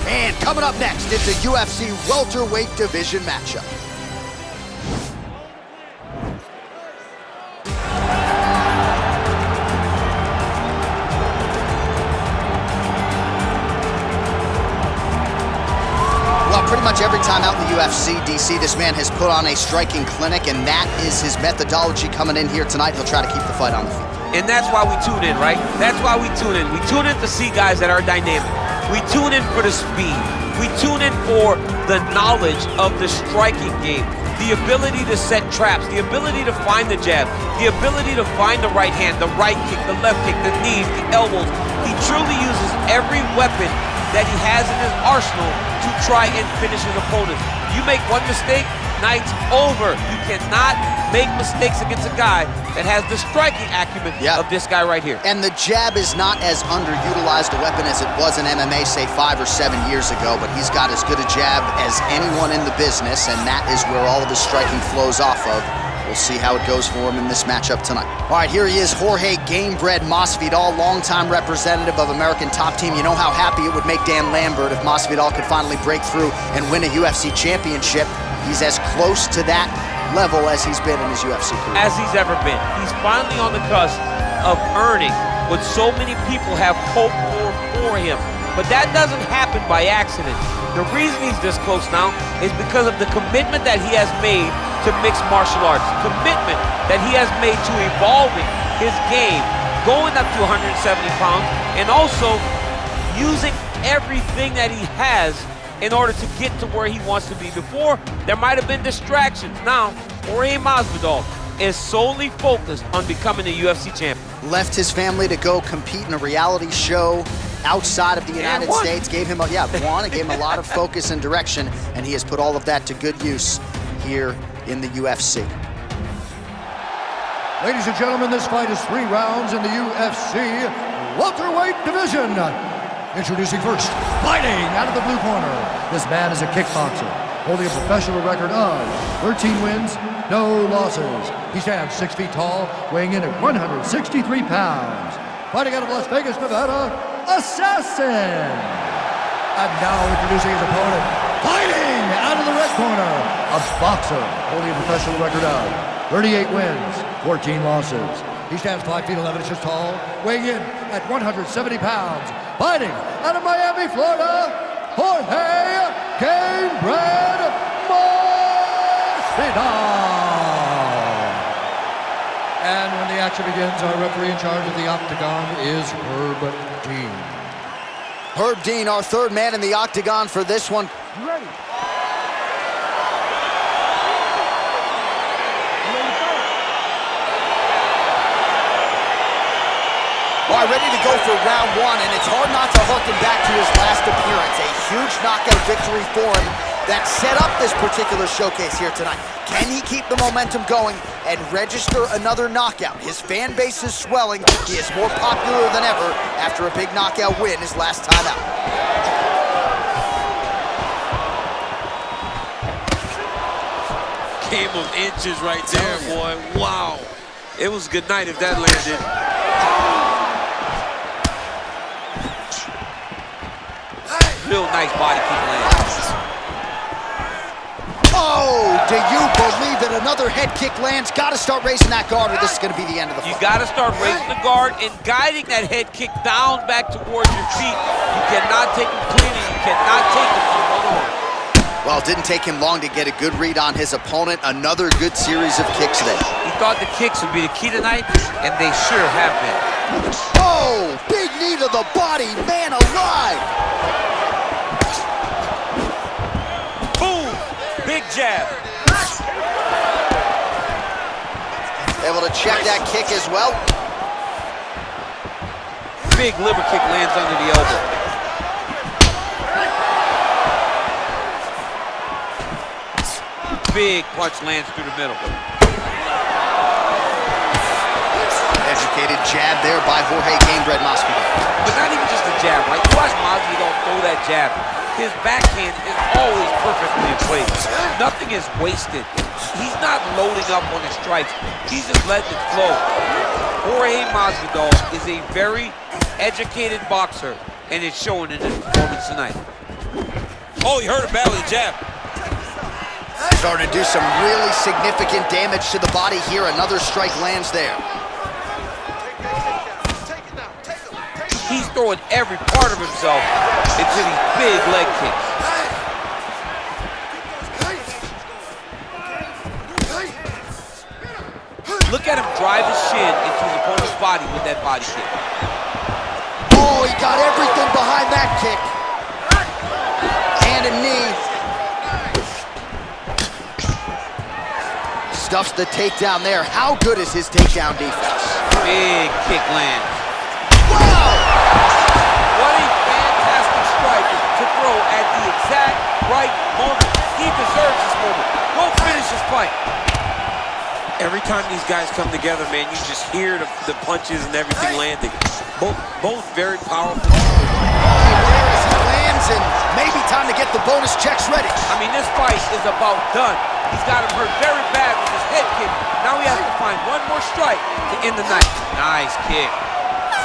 And coming up next, it's a UFC welterweight division matchup. Pretty much every time out in the UFC, DC, this man has put on a striking clinic, and that is his methodology coming in here tonight. He'll try to keep the fight on the field. And that's why we tune in, right? That's why we tune in. We tune in to see guys that are dynamic. We tune in for the speed. We tune in for the knowledge of the striking game, the ability to set traps, the ability to find the jab, the ability to find the right hand, the right kick, the left kick, the knees, the elbows. He truly uses every weapon that he has in his arsenal to try and finish his opponents. You make one mistake, night's over. You cannot make mistakes against a guy that has the striking acumen of this guy right here. And the jab is not as underutilized a weapon as it was in MMA, say 5 or 7 years ago, but he's got as good a jab as anyone in the business, and that is where all of his striking flows off of. We'll see how it goes for him in this matchup tonight. All right, here he is, Jorge "Gamebred" Masvidal, longtime representative of American Top Team. You know how happy it would make Dan Lambert if Masvidal could finally break through and win a UFC championship. He's as close to that level as he's been in his UFC career. As he's ever been. He's finally on the cusp of earning what so many people have hoped for him. But that doesn't happen by accident. The reason he's this close now is because of the commitment that he has made to mixed martial arts, commitment that he has made to evolving his game, going up to 170 pounds, and also using everything that he has in order to get to where he wants to be. Before, there might have been distractions. Now, Jorge Masvidal is solely focused on becoming a UFC champion. Left his family to go compete in a reality show outside of the United States, gave him a, it gave him a lot of focus and direction, and he has put all of that to good use here in the UFC. Ladies and gentlemen, this fight is 3 rounds in the UFC welterweight division. Introducing first, fighting out of the blue corner. This man is a kickboxer, holding a professional record of 13 wins, no losses. He stands 6 feet tall, weighing in at 163 pounds. Fighting out of Las Vegas, Nevada, Assassin. And now introducing his opponent, fighting out of the red corner, a boxer, holding a professional record of 38 wins, 14 losses. He stands 5 feet 11 inches tall, weighing in at 170 pounds. Fighting out of Miami, Florida, Jorge "Gamebred" Masvidal. And when the action begins, our referee in charge of the octagon is Herb Dean. Herb Dean, our third man in the octagon for this one. You ready? All right, ready to go for round 1, and it's hard not to harken back to his last appearance. A huge knockout victory for him that set up this particular showcase here tonight. Can he keep the momentum going and register another knockout? His fan base is swelling. He is more popular than ever after a big knockout win his last time out. Game of inches right there, boy. Wow. It was a good night if that landed. Real nice body kick lands. Oh, do you believe that another head kick lands? Got to start raising that guard, or this is going to be the end of the fight. You got to start raising the guard and guiding that head kick down back towards your feet. You cannot take him clean, and you cannot take him on one arm. Well, it didn't take him long to get a good read on his opponent. Another good series of kicks there. He thought the kicks would be the key tonight, and they sure have been. Oh, big knee to the body, man alive. Boom, big jab. Able to check that kick as well. Big liver kick lands under the elbow. Big punch lands through the middle. Educated jab there by Jorge "Gamebred" Masvidal. But not even just a jab, right? You watch Masvidal throw that jab. His backhand is always perfectly in place. Nothing is wasted. He's not loading up on his strikes. He's just letting it flow. Jorge Masvidal is a very educated boxer, and it's showing in his performance tonight. Oh, he hurt him bad with a jab. Starting to do some really significant damage to the body here. Another strike lands there. He's throwing every part of himself into these big leg kicks. Look at him drive his shin into his opponent's body with that body kick. Oh, he got everything behind that kick. And a knee. Stuffs the takedown there. How good is his takedown defense? Big kick lands. Wow! What a fantastic strike to throw at the exact right moment. He deserves this moment. Go finish this fight. Every time these guys come together, man, you just hear the punches and everything landing. Both very powerful. There as he lands, and maybe time to get the bonus checks ready. I mean, this fight is about done. He's got him hurt very bad with his head kick. Now he has to find one more strike to end the night. Nice kick.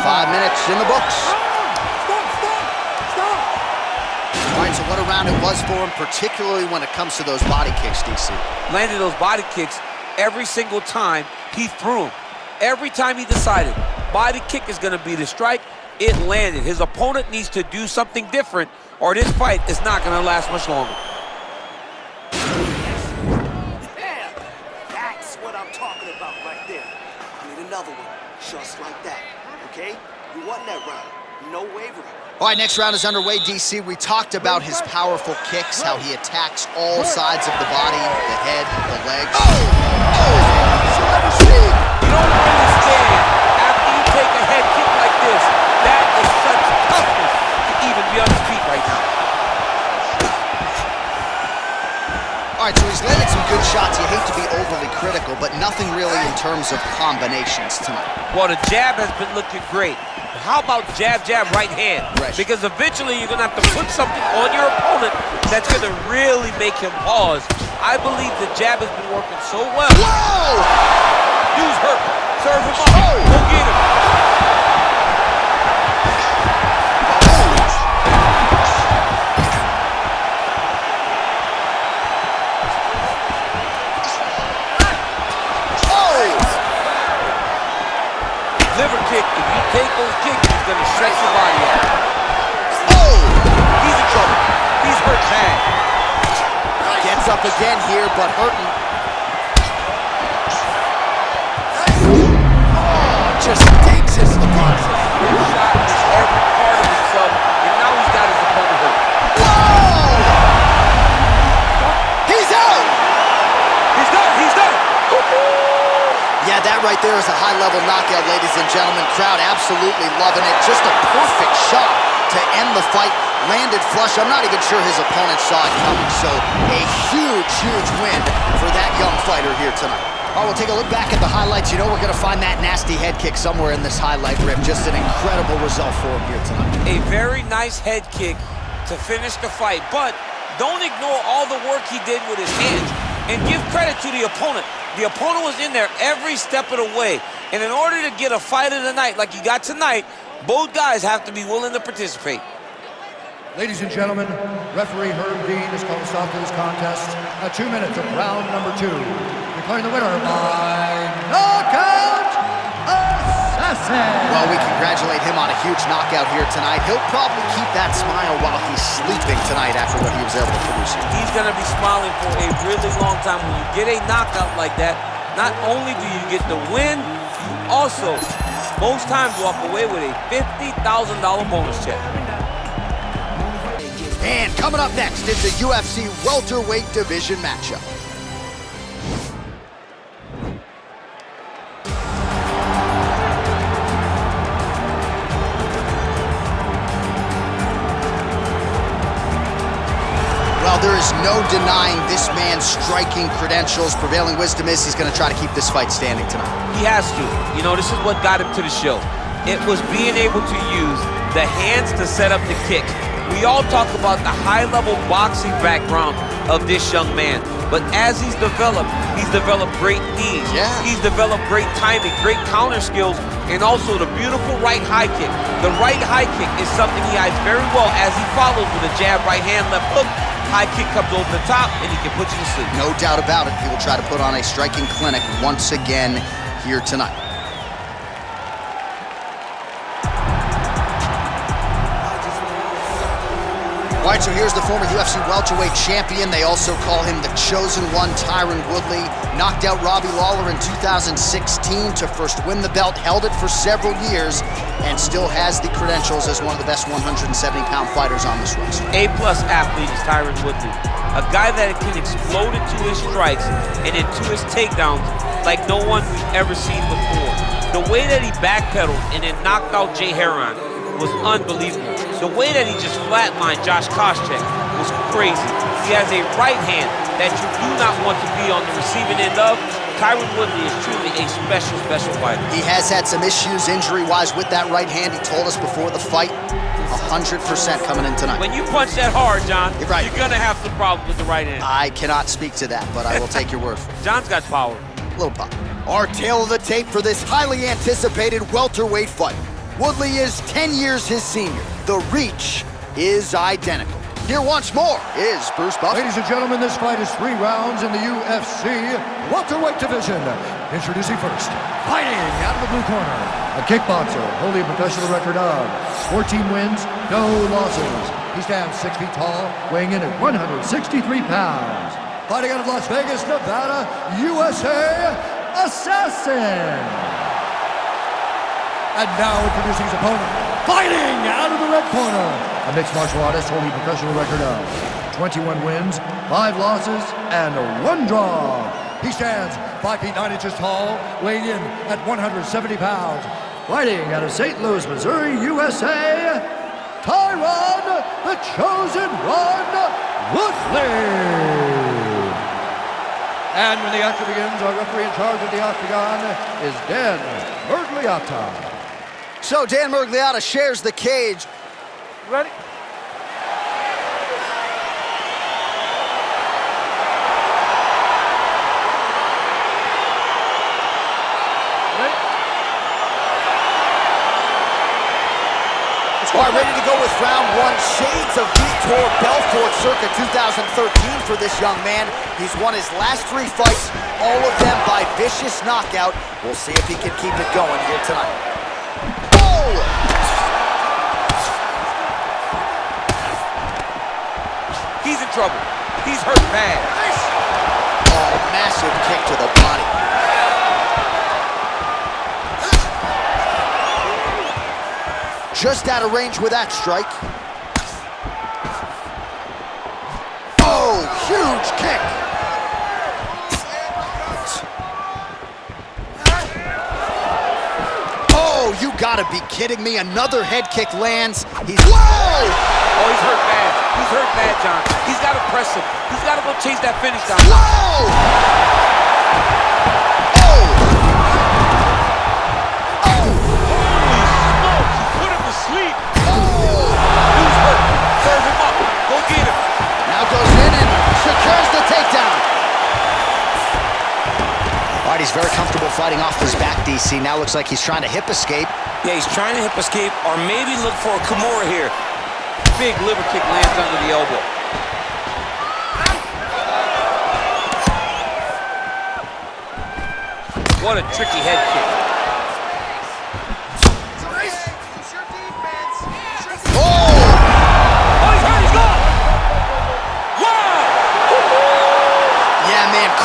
5 minutes in the books. All right, so what a round it was for him, particularly when it comes to those body kicks, DC. Landed those body kicks every single time he threw them. Every time he decided body kick is going to be the strike, it landed. His opponent needs to do something different, or this fight is not going to last much longer. Damn! That's what I'm talking about right there. I need another one, just like that, okay? You won that round, no wavering. All right, next round is underway, DC. We talked about his powerful kicks, how he attacks all sides of the body, the head, the legs. You don't understand after you take a head kick like this, that is such toughness to even be on his feet right now. All right, so he's landed some good shots. You hate to be overly critical, but nothing really in terms of combinations tonight. Well, the jab has been looking great. How about jab, jab, right hand? Right. Because eventually you're going to have to put something on your opponent that's going to really make him pause. I believe the jab has been working so well. Whoa! Dude's hurt. Serve him up. Go get him. Liver kick, if you take those kicks, he's gonna stretch your body out. Oh! He's in trouble. He's hurt bad. Gets up again here, but hurting. Oh, just digs his punches. His shot is every part of himself, and now he's got his opponent hurt. Whoa! He's out! He's done, he's done. Yeah, that right there is a high-level knockout, ladies and gentlemen. Crowd absolutely loving it. Just a perfect shot to end the fight. Landed flush. I'm not even sure his opponent saw it coming. So a huge, huge win for that young fighter here tonight. All right, we'll take a look back at the highlights. You know we're going to find that nasty head kick somewhere in this highlight rip. Just an incredible result for him here tonight. A very nice head kick to finish the fight, but don't ignore all the work he did with his hands, and give credit to the opponent. The opponent was in there every step of the way, and in order to get a fight of the night like you got tonight, both guys have to be willing to participate. Ladies and gentlemen, referee Herb Dean has called a stop to this contest at 2 minutes of round number 2. Declaring the winner by knockout assassin. Well, we congratulate him on a huge knockout here tonight. He'll probably keep that smile while he's sleeping tonight after what he was able to produce here. He's going to be smiling for a really long time. When you get a knockout like that, not only do you get the win, you also, most times, walk away with a $50,000 bonus check. And coming up next is the UFC welterweight division matchup. Well, there is no denying this man's striking credentials. Prevailing wisdom is he's going to try to keep this fight standing tonight. He has to. You know, this is what got him to the show. It was being able to use the hands to set up the kicks. We all talk about the high-level boxing background of this young man. But as he's developed great knees. Yeah. He's developed great timing, great counter skills, and also the beautiful right high kick. The right high kick is something he hides very well as he follows with a jab, right hand, left hook. High kick comes over the top, and he can put you to sleep. No doubt about it. He will try to put on a striking clinic once again here tonight. All right, so here's the former UFC welterweight champion. They also call him the Chosen One, Tyron Woodley. Knocked out Robbie Lawler in 2016 to first win the belt, held it for several years, and still has the credentials as one of the best 170-pound fighters on this roster. A-plus athlete is Tyron Woodley. A guy that can explode into his strikes and into his takedowns like no one we've ever seen before. The way that he backpedaled and then knocked out Jay Heron was unbelievable. The way that he just flatlined Josh Koscheck was crazy. He has a right hand that you do not want to be on the receiving end of. Tyron Woodley is truly a special fighter. He has had some issues injury-wise with that right hand. He told us before the fight, 100% coming in tonight. When you punch that hard, John, you're right. You're going to have some problems with the right hand. I cannot speak to that, but I will take your word for it. John's got power. A little pop. Our tale of the tape for this highly anticipated welterweight fight. Woodley is 10 years his senior. The reach is identical. Here once more is Bruce Buffer. Ladies and gentlemen, this fight is 3 rounds in the UFC welterweight division. Introducing first, fighting out of the blue corner, a kickboxer holding a professional record of 14 wins, no losses. He stands 6 feet tall, weighing in at 163 pounds. Fighting out of Las Vegas, Nevada, USA, Assassin. And now introducing his opponent, fighting out of the red corner, a mixed martial artist holding a professional record of 21 wins, 5 losses, and 1 draw. He stands 5 feet 9 inches tall, weighing in at 170 pounds. Fighting out of St. Louis, Missouri, USA, Tyron, the Chosen One, Woodley. And when the action begins, our referee in charge of the octagon is Dan Mergliata. So Dan Mergliata shares the cage. Ready? All right, ready to go with round 1. Shades of Detour Belfort circa 2013 for this young man. He's won his last 3 fights, all of them by vicious knockout. We'll see if he can keep it going here tonight. Oh! He's in trouble. He's hurt bad. Oh, massive kick to the body. Just out of range with that strike. Oh, huge kick. Oh, you gotta be kidding me. Another head kick lands. Whoa! Oh, he's hurt bad. He's hurt bad, John. He's got to press him. He's got to go chase that finish down. Whoa! He's very comfortable fighting off his back, DC. Now looks like he's trying to hip escape. Yeah, he's trying to hip escape or maybe look for a Kimura here. Big liver kick lands under the elbow. What a tricky head kick.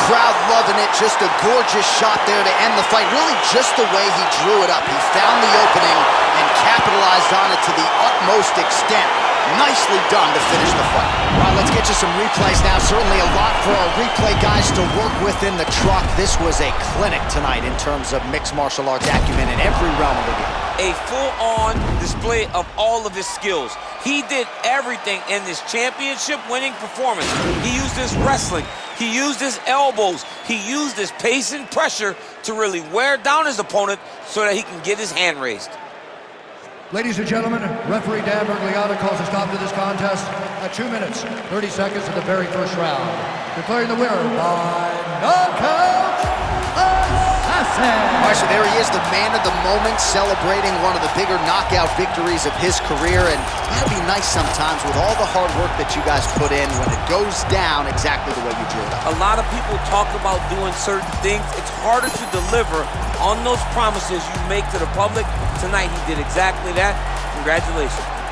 Crowd loving it. Just a gorgeous shot there to end the fight. Really just the way he drew it up. He found the opening and capitalized on it to the utmost extent. Nicely done to finish the fight. All right, let's get you some replays now. Certainly a lot for our replay guys to work with in the truck. This was a clinic tonight in terms of mixed martial arts acumen in every realm of the game. A full-on display of all of his skills. He did everything in this championship-winning performance. He used his wrestling. He used his elbows. He used his pace and pressure to really wear down his opponent so that he can get his hand raised. Ladies and gentlemen, referee Dan Mergliata calls a stop to this contest at 2 minutes, 30 seconds of the very first round. Declaring the winner by knockout, assassin. All right, so there he is, the man of the moment, celebrating one of the bigger knockout victories of his career. And it gotta be nice sometimes with all the hard work that you guys put in when it goes down exactly the way you drew it up. A lot of people talk about doing certain things. It's harder to deliver on those promises you make to the public. Tonight, he did exactly that. Congratulations.